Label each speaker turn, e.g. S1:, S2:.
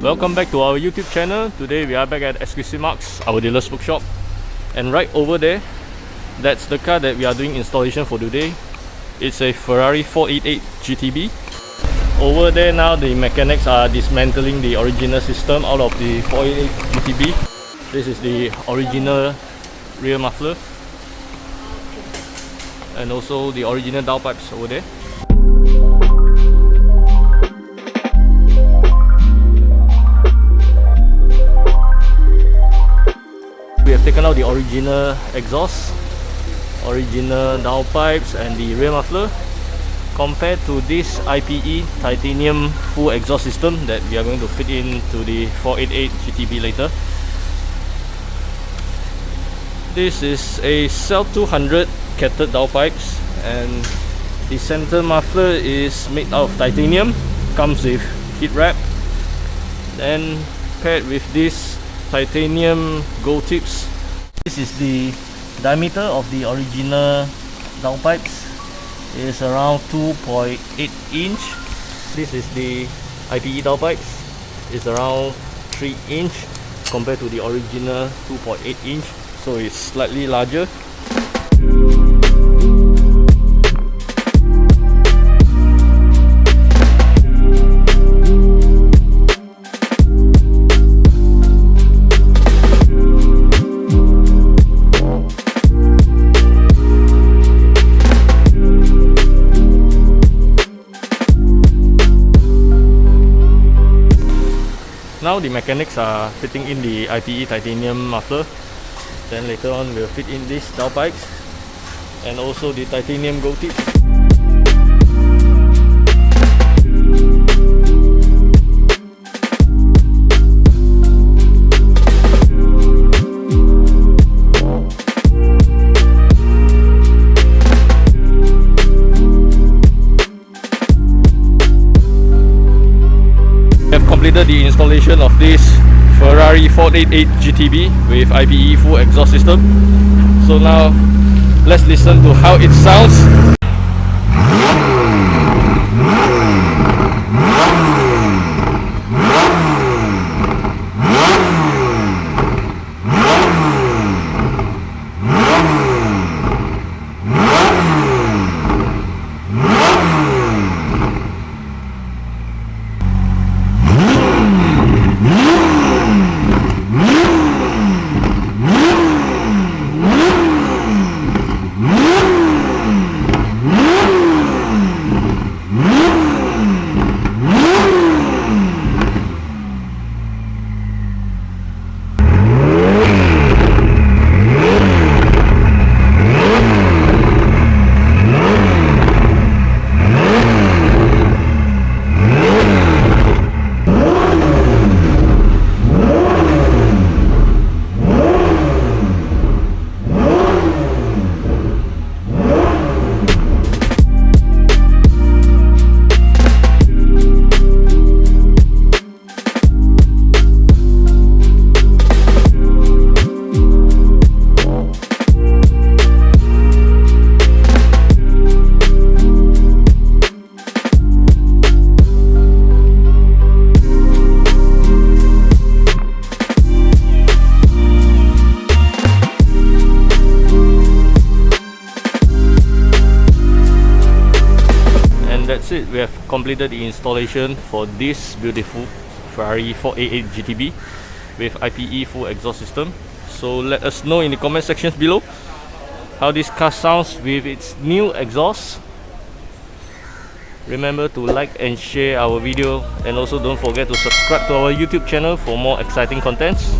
S1: Welcome back to our YouTube channel. Today we are back at Exclusive Marks, our dealer's bookshop. And right over there, that's the car that we are doing installation for today. It's a Ferrari 488 GTB. Over there now the mechanics are dismantling the original system out of the 488 GTB. This is the original rear muffler. And also the original downpipes over there. We have taken out the original exhaust, original downpipes and the rear muffler, compared to this IPE titanium full exhaust system that we are going to fit into the 488 GTB later. This is a Cell 200 cathode downpipes, and the center muffler is made out of titanium, comes with heat wrap, then paired with this titanium gold tips. This is the diameter of the original downpipes. It is around 2.8 inch. This is the IPE downpipes. It's around 3 inch compared to the original 2.8 inch, so it's slightly larger. Now the mechanics are fitting in the IPE titanium muffler. Then later on we'll fit in these downpipes and also the titanium gold tip. Completed the installation of this Ferrari 488 GTB with IPE full exhaust system. So now let's listen to how it sounds. That's it. We have completed the installation for this beautiful Ferrari 488 GTB with IPE full exhaust system. So let us know in the comment sections below how this car sounds with its new exhaust. Remember to like and share our video, and also don't forget to subscribe to our YouTube channel for more exciting contents.